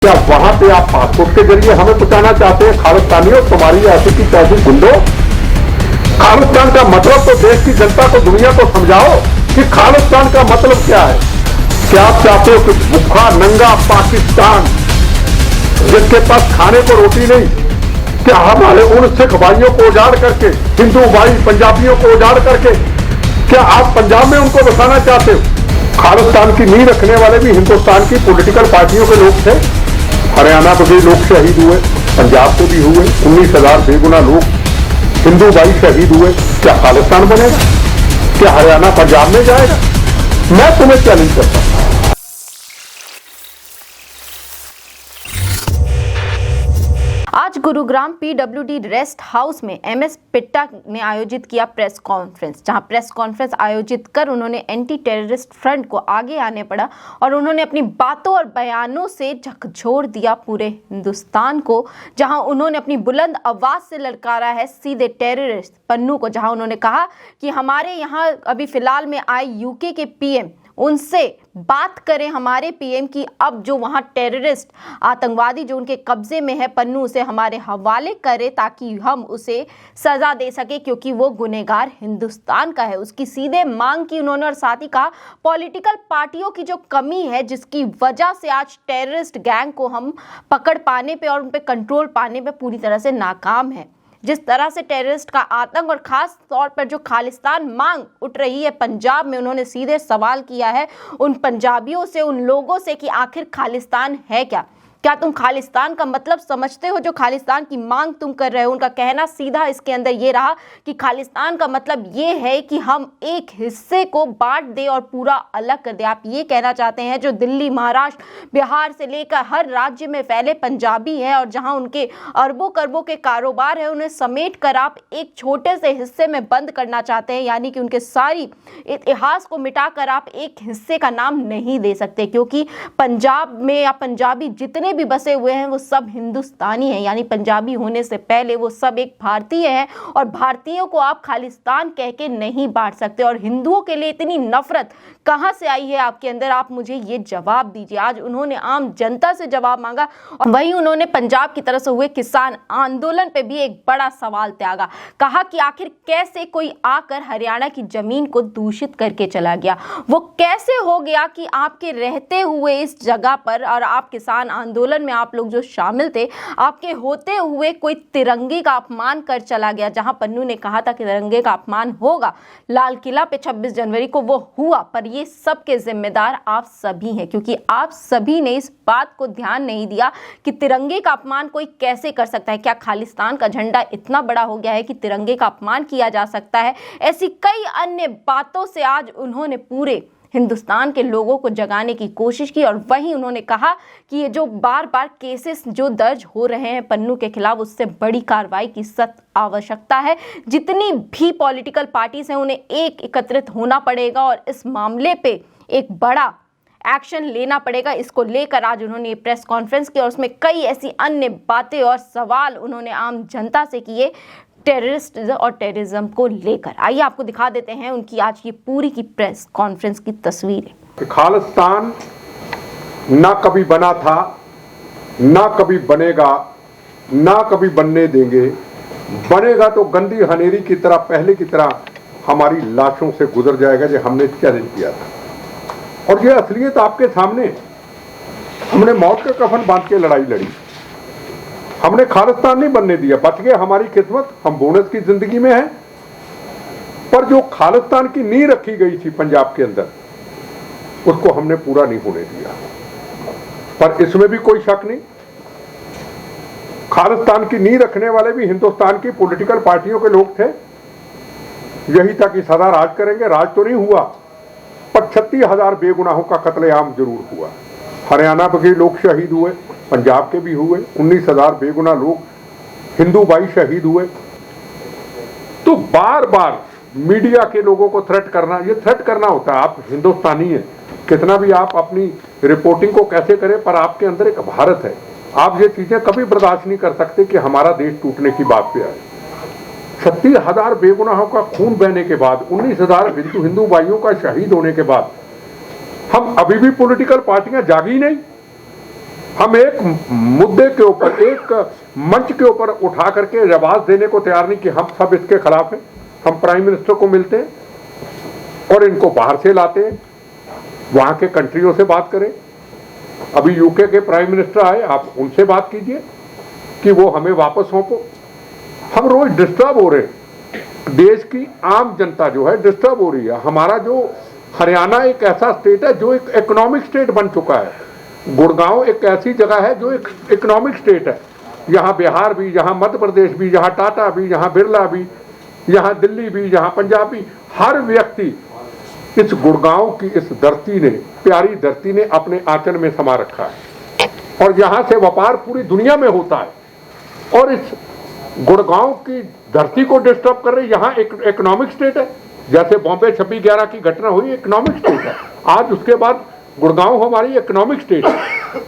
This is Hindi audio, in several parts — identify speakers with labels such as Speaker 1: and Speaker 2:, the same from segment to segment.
Speaker 1: क्या वहां पे आप पासपोर्ट के जरिए हमें पहुंचाना चाहते हैं खालिस्तानियों? तुम्हारी ऐसी की तैसी गुंडो, खालिस्तान का मतलब तो देश की जनता को, दुनिया को समझाओ कि खालिस्तान का मतलब क्या है। क्या आप चाहते हो कि भूखा नंगा पाकिस्तान जिसके पास खाने को रोटी नहीं, क्या हमारे उन सिख भाइयों को उजाड़ करके, हिंदू भाई पंजाबियों को उजाड़ करके, क्या आप पंजाब में उनको बसाना चाहते हो? खालिस्तान की नींव रखने वाले भी हिंदुस्तान की पॉलिटिकल पार्टियों के लोग थे। हरियाणा को भी लोग शहीद हुए, पंजाब को भी हुए, 19,000 बेगुनाह लोग हिंदू भाई शहीद हुए। क्या खालिस्तान बनेगा? क्या हरियाणा पंजाब में जाएगा? मैं तुम्हें चैलेंज करता हूं।
Speaker 2: आज गुरुग्राम पीडब्ल्यूडी रेस्ट हाउस में एमएस पिट्टा ने आयोजित किया प्रेस कॉन्फ्रेंस, जहां प्रेस कॉन्फ्रेंस आयोजित कर उन्होंने एंटी टेररिस्ट फ्रंट को आगे आने पड़ा और उन्होंने अपनी बातों और बयानों से झकझोर दिया पूरे हिंदुस्तान को, जहां उन्होंने अपनी बुलंद आवाज से ललकारा है सीधे टेररिस्ट पन्नू को। जहां उन्होंने कहा कि हमारे यहाँ अभी फिलहाल में आए यूके के पीएम, उनसे बात करें हमारे पीएम की, अब जो वहाँ टेररिस्ट आतंकवादी जो उनके कब्जे में है पन्नू, उसे हमारे हवाले करे ताकि हम उसे सजा दे सके, क्योंकि वो गुनहगार हिंदुस्तान का है। उसकी सीधे मांग की उन्होंने और साथ ही कहा पॉलिटिकल पार्टियों की जो कमी है जिसकी वजह से आज टेररिस्ट गैंग को हम पकड़ पाने पे और उन पे कंट्रोल पाने पे पूरी तरह से नाकाम है। जिस तरह से टेररिस्ट का आतंक और खास तौर पर जो खालिस्तान मांग उठ रही है पंजाब में, उन्होंने सीधे सवाल किया है उन पंजाबियों से, उन लोगों से कि आखिर खालिस्तान है क्या? क्या तुम खालिस्तान का मतलब समझते हो? जो खालिस्तान की मांग तुम कर रहे हो, उनका कहना सीधा इसके अंदर ये रहा कि खालिस्तान का मतलब ये है कि हम एक हिस्से को बांट दें और पूरा अलग कर दें। आप ये कहना चाहते हैं जो दिल्ली, महाराष्ट्र, बिहार से लेकर हर राज्य में फैले पंजाबी हैं और जहां उनके अरबों करोड़ों के कारोबार है, उन्हें समेट कर आप एक छोटे से हिस्से में बंद करना चाहते हैं, यानी कि उनके सारी इतिहास को मिटाकर आप एक हिस्से का नाम नहीं दे सकते, क्योंकि पंजाब में या पंजाबी जितने भी बसे हुए हैं वो सब हिंदुस्तानी हैं, यानी पंजाबी होने से पहले वो सब एक भारतीय हैं और भारतीयों को आप खालिस्तान कह के नहीं बांट सकते। और हिंदुओं के लिए इतनी नफरत कहां से आई है आपके अंदर? आप मुझे ये जवाब दीजिए। आज उन्होंने आम जनता से जवाब मांगा और वहीं उन्होंने पंजाब की तरफ से हुए किसान आंदोलन पे भी एक बड़ा सवाल त्यागा। कहा कि आखिर कैसे कोई आकर हरियाणा की जमीन को दूषित करके चला गया? वो कैसे हो गया कि आपके रहते हुए इस जगह पर और आप किसान आंदोलन में आप लोग जो शामिल थे, आपके होते हुए कोई तिरंगे का अपमान कर चला गया? जहां पन्नू ने कहा था कि तिरंगे का अपमान होगा लाल किला पे 26 जनवरी को, वो हुआ, पर ये सब के जिम्मेदार आप सभी हैं, क्योंकि आप सभी ने इस बात को ध्यान नहीं दिया कि तिरंगे का अपमान कोई कैसे कर सकता है। क्या खालिस्तान का झंडा इतना बड़ा हो गया है कि तिरंगे का अपमान किया जा सकता है? ऐसी कई अन्य बातों से आज उन्होंने पूरे हिंदुस्तान के लोगों को जगाने की कोशिश की और वहीं उन्होंने कहा कि ये जो बार बार केसेस जो दर्ज हो रहे हैं पन्नू के खिलाफ, उससे बड़ी कार्रवाई की सख्त आवश्यकता है। जितनी भी पॉलिटिकल पार्टीज हैं उन्हें एकत्रित होना पड़ेगा और इस मामले पे एक बड़ा एक्शन लेना पड़ेगा। इसको लेकर आज उन्होंने प्रेस कॉन्फ्रेंस की और उसमें कई ऐसी अन्य बातें और सवाल उन्होंने आम जनता से किए टेररिस्ट और टेररिज्म को लेकर। आइए आपको दिखा देते हैं उनकी आज की पूरी की प्रेस कॉन्फ्रेंस की तस्वीरें।
Speaker 1: खालिस्तान ना कभी बना था, ना कभी बनेगा, ना कभी बनने देंगे। बनेगा तो गंदी हनेरी की तरह, पहले की तरह हमारी लाशों से गुजर जाएगा, जो हमने चैलेंज किया था। और ये असलियत आपके सामने, हमने मौत का कफन बांध के लड़ाई लड़ी, हमने खालिस्तान नहीं बनने दिया। बच गए, हमारी किस्मत, हम बोनस की जिंदगी में हैं। पर जो खालिस्तान की नींव रखी गई थी पंजाब के अंदर, उसको हमने पूरा नहीं होने दिया। पर इसमें भी कोई शक नहीं, खालिस्तान की नींव रखने वाले भी हिंदुस्तान की पॉलिटिकल पार्टियों के लोग थे। यही था कि सदा राज करेंगे। राज तो नहीं हुआ, पर 36,000 बेगुनाहों का कत्लेआम जरूर हुआ। हरियाणा के लोग शहीद हुए, पंजाब के भी हुए, 19,000 बेगुनाह लोग हिंदू भाई शहीद हुए। तो बार बार मीडिया के लोगों को थ्रेट करना, ये थ्रेट करना होता है। आप हिंदुस्तानी हैं, कितना भी आप अपनी रिपोर्टिंग को कैसे करें, पर आपके अंदर एक भारत है। आप ये चीजें कभी बर्दाश्त नहीं कर सकते कि हमारा देश टूटने की बात पे आए। 36,000 बेगुनाहों का खून बहने के बाद, 19,000 हिंदू भाइयों का शहीद होने के बाद, हम अभी भी पॉलिटिकल पार्टियां जागी नहीं। हम एक मुद्दे के ऊपर, एक मंच के ऊपर उठा करके आवाज देने को तैयार नहीं कि हम सब इसके खिलाफ हैं। हम प्राइम मिनिस्टर को मिलते हैं और इनको बाहर से लाते हैं, वहां के कंट्रियों से बात करें। अभी यूके के प्राइम मिनिस्टर आए, आप उनसे बात कीजिए कि वो हमें वापस सौंपो। हम रोज डिस्टर्ब हो रहे हैं, देश की आम जनता जो है डिस्टर्ब हो रही है। हमारा जो हरियाणा एक ऐसा स्टेट है जो एक इकोनॉमिक स्टेट बन चुका है। गुड़गांव एक ऐसी जगह है जो एक इकोनॉमिक स्टेट है। यहाँ बिहार भी, यहाँ मध्य प्रदेश भी, यहाँ टाटा भी, यहाँ बिरला भी, यहाँ दिल्ली भी, यहाँ पंजाब भी, हर व्यक्ति इस गुड़गांव की इस धरती ने, प्यारी धरती ने अपने आंचल में समा रखा है और यहाँ से व्यापार पूरी दुनिया में होता है। और इस गुड़गांव की धरती को डिस्टर्ब कर रही, यहाँ एक इकोनॉमिक स्टेट है। जैसे बॉम्बे 26/11 की घटना हुई, इकोनॉमिक स्टेट है। आज उसके बाद गुड़गांव हमारी इकोनॉमिक स्टेट है।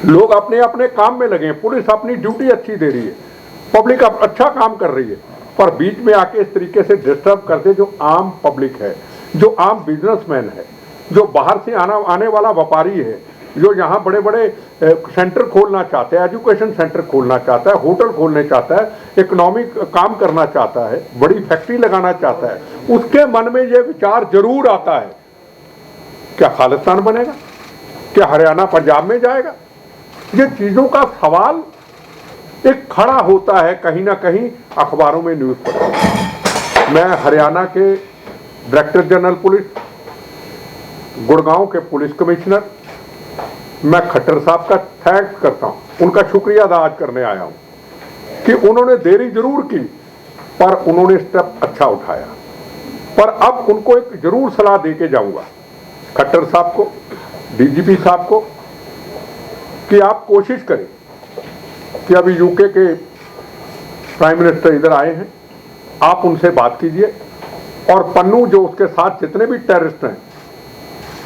Speaker 1: लोग अपने अपने काम में लगे हैं, पुलिस अपनी ड्यूटी अच्छी दे रही है, पब्लिक अच्छा काम कर रही है, पर बीच में आके इस तरीके से डिस्टर्ब करते जो आम पब्लिक है, जो आम बिजनेसमैन है, जो बाहर से आने वाला व्यापारी है, जो यहाँ बड़े बड़े सेंटर खोलना चाहते हैं, एजुकेशन सेंटर खोलना चाहता है, होटल खोलने चाहता है, इकोनॉमिक काम करना चाहता है, बड़ी फैक्ट्री लगाना चाहता है, उसके मन में ये विचार जरूर आता है, क्या खालिस्तान बनेगा, क्या हरियाणा पंजाब में जाएगा। ये चीजों का सवाल एक खड़ा होता है कहीं ना कहीं अखबारों में, न्यूज पर। मैं हरियाणा के डायरेक्टर जनरल पुलिस, गुड़गांव के पुलिस कमिश्नर, मैं खट्टर साहब का थैंक्स करता हूं, उनका शुक्रिया अदा आज करने आया हूं कि उन्होंने देरी जरूर की पर उन्होंने स्टेप अच्छा उठाया। पर अब उनको एक जरूर सलाह दे के जाऊंगा, खट्टर साहब को, डीजीपी साहब को, कि आप कोशिश करें कि अभी यूके के प्राइम मिनिस्टर इधर आए हैं, आप उनसे बात कीजिए और पन्नू जो उसके साथ जितने भी टेररिस्ट हैं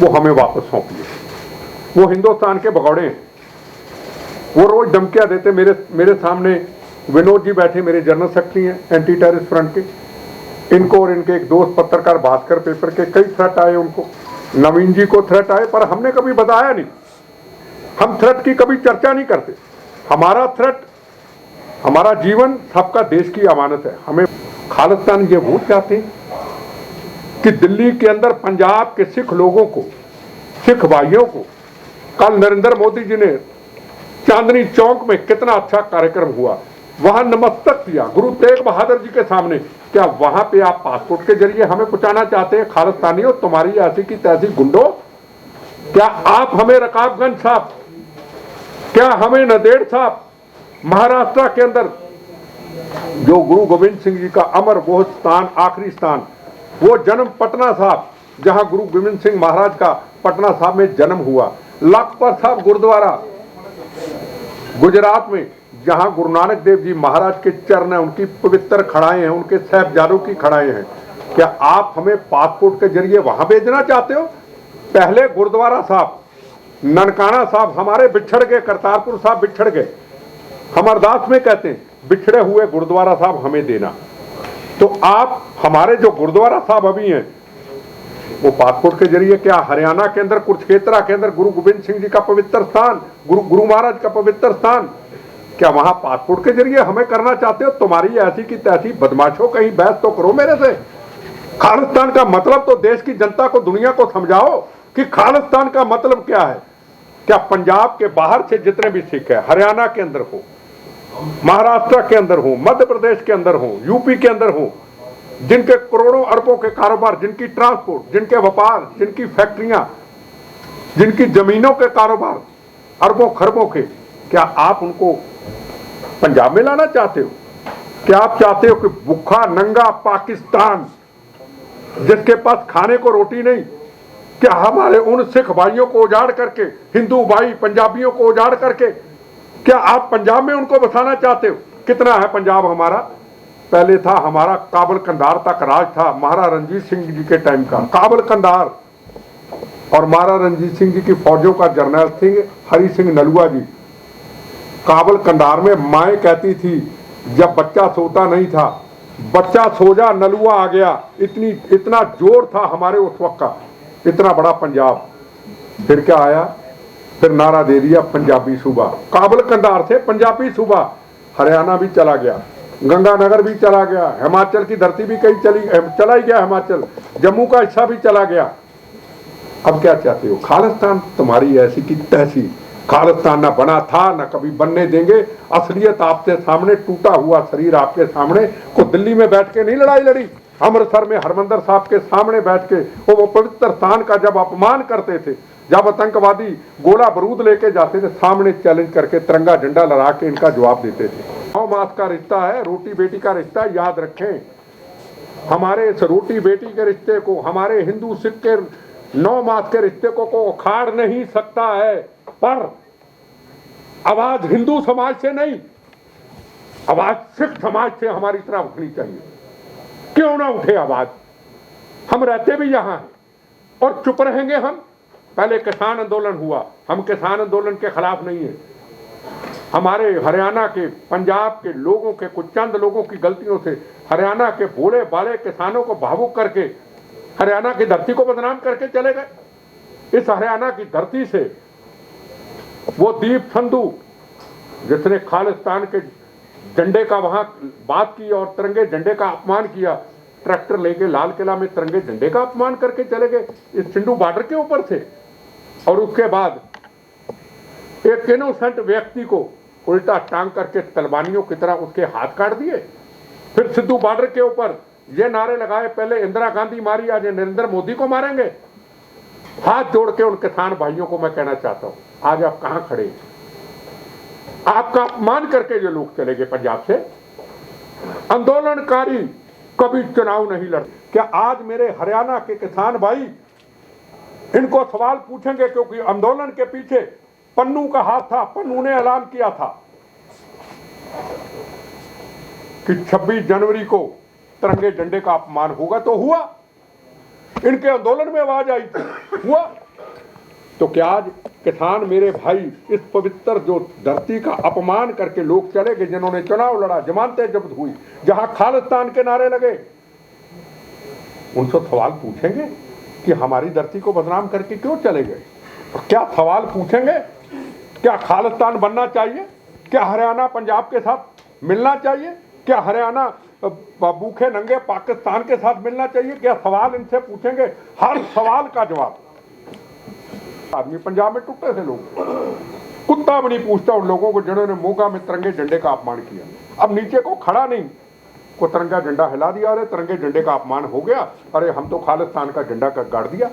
Speaker 1: वो हमें वापस सौंपिए। वो हिंदुस्तान के भगौड़े हैं, वो रोज धमकियां देते। मेरे सामने विनोद जी बैठे, मेरे जनरल सेक्रेटरी हैं एंटी टेररिस्ट फ्रंट के, इनको और इनके एक दोस्त पत्रकार भास्कर पेपर के कई थ्रेट आए उनको, नवीन जी को थ्रेट आए, पर हमने कभी बताया नहीं। हम थ्रेट की कभी चर्चा नहीं करते। हमारा थ्रेट, हमारा जीवन सबका देश की अमानत है। हमें खालिस्तान ये वोट चाहते हैं कि दिल्ली के अंदर पंजाब के सिख लोगों को, सिख भाइयों को, कल नरेंद्र मोदी जी ने चांदनी चौक में कितना अच्छा कार्यक्रम हुआ, वहां नमस्तक किया गुरु तेग बहादुर जी के सामने। क्या वहां पे आप पासपोर्ट के जरिए हमें पहुंचाना चाहते हैं खालिस्तानियों, तुम्हारी ऐसी की तैसी गुंडो? क्या आप हमें रकाबगंज साहब, क्या हमें नंदेड़ साहब, महाराष्ट्र के अंदर जो गुरु गोविंद सिंह जी का अमर वो स्थान, आखिरी स्थान, वो जन्म पटना साहब, जहां गुरु गोविंद सिंह महाराज का पटना साहब में जन्म हुआ, लखपत साहब गुरुद्वारा गुजरात में, जहां गुरु नानक देव जी महाराज के चरण है, उनकी पवित्र खड़ाएं हैं, उनके साहिबजादों की खड़ाएं हैं। क्या आप हमें पासपोर्ट के जरिए वहां भेजना चाहते हो? पहले गुरुद्वारा साहब, ननकाना साहब हमारे बिछड़ गए, करतारपुर साहब बिछड़ गए, हम अरदास में कहते हैं बिछड़े हुए गुरुद्वारा साहब हमें देना। तो आप हमारे जो गुरुद्वारा साहब अभी हैं वो पासपोर्ट के जरिए, क्या हरियाणा के अंदर कुरुक्षेत्र के अंदर गुरु गोविंद सिंह जी का पवित्र स्थान, गुरु महाराज का पवित्र स्थान, क्या वहां पासपोर्ट के जरिए हमें करना चाहते हो? तुम्हारी ऐसी की तैसी बदमाशों, कहीं बहस तो करो मेरे से। खालिस्तान का मतलब तो देश की जनता को, दुनिया को समझाओ कि खालिस्तान का मतलब क्या है। क्या पंजाब के बाहर से जितने भी सिख है, हरियाणा के अंदर हो, महाराष्ट्र के अंदर हो, मध्य प्रदेश के अंदर हो, यूपी के अंदर हो, जिनके करोड़ों अरबों के कारोबार, जिनकी ट्रांसपोर्ट, जिनके व्यापार, जिनकी फैक्ट्रियां, जिनकी जमीनों के कारोबार अरबों खरबों के, क्या आप उनको पंजाब में लाना चाहते हो? क्या आप चाहते हो कि भूखा नंगा पाकिस्तान, जिसके पास खाने को रोटी नहीं, क्या हमारे उन सिख भाइयों को उजाड़ करके, हिंदू भाई पंजाबियों को उजाड़ करके, क्या आप पंजाब में उनको बसाना चाहते हो? कितना है पंजाब हमारा? पहले था हमारा काबल कंधार तक राज था, महाराजा रणजीत सिंह जी के टाइम का काबल कंधार, और महाराजा रणजीत सिंह जी की फौजों का जर्नल थे हरि सिंह नलुआ जी। काबल कंधार में माए कहती थी जब बच्चा सोता नहीं था, बच्चा सो जा नलुआ आ गया, इतना जोर था हमारे उस वक्त का, इतना बड़ा पंजाब। फिर क्या आया? फिर नारा दे दिया पंजाबी सूबा, काबुल कंधार से पंजाबी सूबा, हरियाणा भी चला गया, गंगानगर भी चला गया, हिमाचल की धरती भी कहीं चला ही गया, हिमाचल, जम्मू का हिस्सा भी चला गया। अब क्या चाहते हो? खालिस्तान तुम्हारी ऐसी की तैसी। खालिस्तान ना बना था, ना कभी बनने देंगे। असलियत आपके सामने, टूटा हुआ शरीर आपके सामने। को दिल्ली में बैठ के नहीं लड़ाई लड़ी, अमृतसर में हरमंदर साहब के सामने बैठ के वो पवित्र स्थान का जब अपमान करते थे, जब आतंकवादी गोला बारूद लेके जाते थे, सामने चैलेंज करके तिरंगा झंडा लगा के इनका जवाब देते थे। 9 मास का रिश्ता है, रोटी बेटी का रिश्ता, याद रखें। हमारे इस रोटी बेटी के रिश्ते को, हमारे हिंदू सिख के 9 मास के रिश्ते को उखाड़ नहीं सकता है। पर आवाज हिंदू समाज से नहीं, आवाज सिख समाज से हमारी तरफ उठनी चाहिए। क्यों ना उठे आवाज? हम रहते भी यहां हैं और चुप रहेंगे हम? पहले किसान आंदोलन हुआ, हम किसान आंदोलन के खिलाफ नहीं है। हमारे हरियाणा के, पंजाब के लोगों के, कुछ चंद लोगों की गलतियों से हरियाणा के भोले भाले किसानों को भावुक करके हरियाणा की धरती को बदनाम करके चले गए। इस हरियाणा की धरती से वो दीप संधू जिसने खालिस्तान के झंडे का वहां बात की और तिरंगे झंडे का अपमान किया, ट्रैक्टर लेके लाल किला में तिरंगे झंडे का अपमान करके चले गए इस सिंधु बॉर्डर के ऊपर से। और उसके बाद एक इनोसेंट व्यक्ति को उल्टा टांग करके तलवानियों की तरह उसके हाथ काट दिए। फिर सिंधु बॉर्डर के ऊपर ये नारे लगाए, पहले इंदिरा गांधी मारी, आज नरेंद्र मोदी को मारेंगे। हाथ जोड़ के उन किसान भाइयों को मैं कहना चाहता हूं, आज आप कहां खड़े? आपका अपमान करके ये लोग चले गए पंजाब से। आंदोलनकारी कभी चुनाव नहीं लड़ते। क्या आज मेरे हरियाणा के किसान भाई इनको सवाल पूछेंगे? क्योंकि आंदोलन के पीछे पन्नू का हाथ था। पन्नू ने ऐलान किया था कि 26 जनवरी को तिरंगे झंडे का अपमान होगा, तो हुआ। इनके आंदोलन में आवाज आई थी, हुआ। तो क्या आज किसान मेरे भाई इस पवित्र जो धरती का अपमान करके लोग चले गए, जिन्होंने चुनाव लड़ा, जमानतें जब्त हुई, जहां खालिस्तान के नारे लगे, उनसे सवाल पूछेंगे कि हमारी धरती को बदनाम करके क्यों चले गए? क्या सवाल पूछेंगे? क्या खालिस्तान बनना चाहिए? क्या हरियाणा पंजाब के साथ मिलना चाहिए? क्या हरियाणा भूखे नंगे पाकिस्तान के साथ मिलना चाहिए? क्या सवाल इनसे पूछेंगे? हर सवाल का जवाब। आदमी पंजाब में टूटे थे लोग, कुत्ता भी नहीं पूछता उन लोगों को जिन्होंने मोगा में तिरंगे झंडे का अपमान किया। अब नीचे को खड़ा नहीं, को तिरंगा झंडा हिला दिया, अरे तिरंगे झंडे का अपमान हो गया, अरे हम तो खालिस्तान का झंडा गाड़ दिया।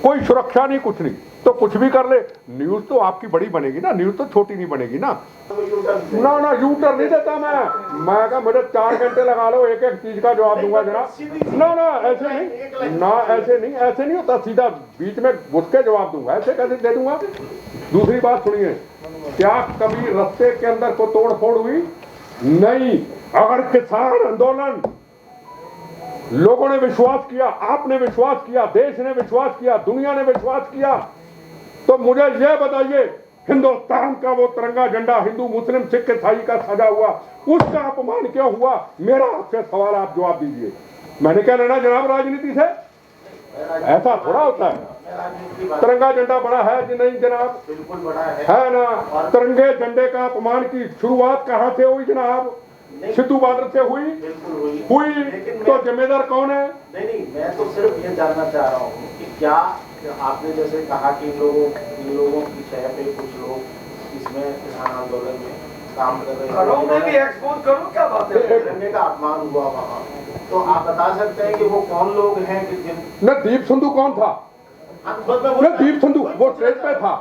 Speaker 1: कोई सुरक्षा नहीं, कुछ नहीं, तो कुछ भी कर ले। न्यूज तो आपकी बड़ी बनेगी ना, न्यूज तो छोटी नहीं बनेगी ना। ना यू टर्न नहीं देता मैं कहा मुझे 4 घंटे लगा लो, एक एक चीज का जवाब दूंगा जनाब। ना ऐसे नहीं, ना ऐसे नहीं होता, सीधा बीच में घुस के जवाब दूंगा, ऐसे कैसे दे दूंगा? दूसरी बात सुनिए, क्या कभी रास्ते के अंदर को तोड़ फोड़ हुई? नहीं। अगर किसान आंदोलन लोगों ने विश्वास किया, आपने विश्वास किया, देश ने विश्वास किया, दुनिया ने विश्वास किया, तो मुझे यह बताइए, हिंदुस्तान का वो तिरंगा झंडा हिंदू मुस्लिम सिख ईसाई का सजा हुआ, उसका अपमान क्यों हुआ? मेरा आपसे सवाल, आप जवाब दीजिए। मैंने क्या लेना जनाब राजनीति से? ऐसा थोड़ा होता है। तिरंगा झंडा बड़ा है कि नहीं जनाब?
Speaker 3: बिल्कुल बड़ा
Speaker 1: है ना। तिरंगे झंडे का अपमान की शुरुआत कहां से हुई जनाब? सिंधु बॉर्डर से हुई? हुई। तो जिम्मेदार कौन है?
Speaker 3: नहीं, मैं तो सिर्फ ये जानना चाह रहा हूँ कि क्या आपने जैसे कहा कि इन लोगों की छह पे कुछ लोग इसमें किसान आंदोलन में काम कर रहे हैं, क्या बात है, तिरंगे का अपमान हुआ वहाँ, तो आप बता सकते हैं कि वो कौन लोग हैं कि जिन
Speaker 1: दीप संधू कौन था? दीप संधू वो स्टेज पे था।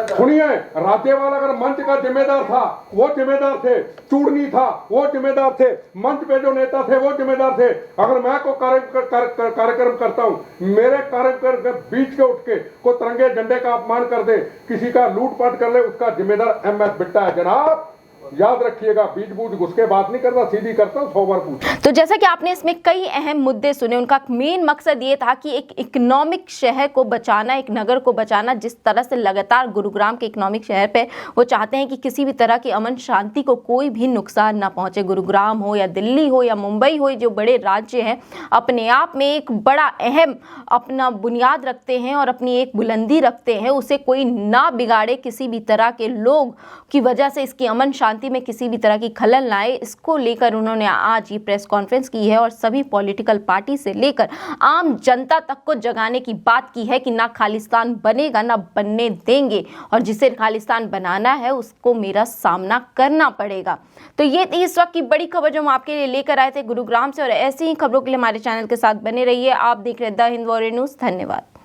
Speaker 1: सुनिए, राज्यपाल अगर मंच का जिम्मेदार था, वो जिम्मेदार थे। चूड़नी था, वो जिम्मेदार थे। मंच पे जो नेता थे वो जिम्मेदार थे। अगर मैं को कार्यक्रम करता हूँ, मेरे कार्यक्रम के बीच के उठ के को तिरंगे झंडे का अपमान कर दे, किसी का लूटपाट कर ले, उसका जिम्मेदार MS बिट्टा है जनाब। याद रखिएगा, बीट बूट घुस के बात नहीं करता, सीधी करता हूँ, 100 बार पूछ।
Speaker 2: तो जैसा कि आपने इसमें कई अहम मुद्दे सुने, उनका मेन मकसद ये था कि एक इकोनॉमिक शहर को बचाना, एक नगर को बचाना। जिस तरह से लगातार गुरुग्राम के इकोनॉमिक शहर पे वो चाहते हैं कि किसी भी तरह की अमन शांति को कोई भी नुकसान ना पहुंचे। गुरुग्राम हो या दिल्ली हो या मुंबई हो, जो बड़े राज्य हैं, अपने आप में एक बड़ा अहम अपना बुनियाद रखते हैं और अपनी एक बुलंदी रखते हैं, उसे कोई ना बिगाड़े, किसी भी तरह के लोग की वजह से इसकी अमन शांति में किसी भी तरह की खलल ना आए। इसको लेकर उन्होंने आज ये प्रेस कॉन्फ्रेंस की है और सभी पॉलिटिकल पार्टी से लेकर आम जनता तक को जगाने की बात की है कि ना खालिस्तान बनेगा, ना बनने देंगे, और जिसे खालिस्तान बनाना है उसको मेरा सामना करना पड़ेगा। तो ये थी इस वक्त की बड़ी खबर जो हम आपके लिए लेकर आए थे गुरुग्राम से, और ऐसी ही खबरों के लिए हमारे चैनल के साथ बने रहिए। आप देख रहे हैं द हिंद वॉरियर न्यूज़। धन्यवाद।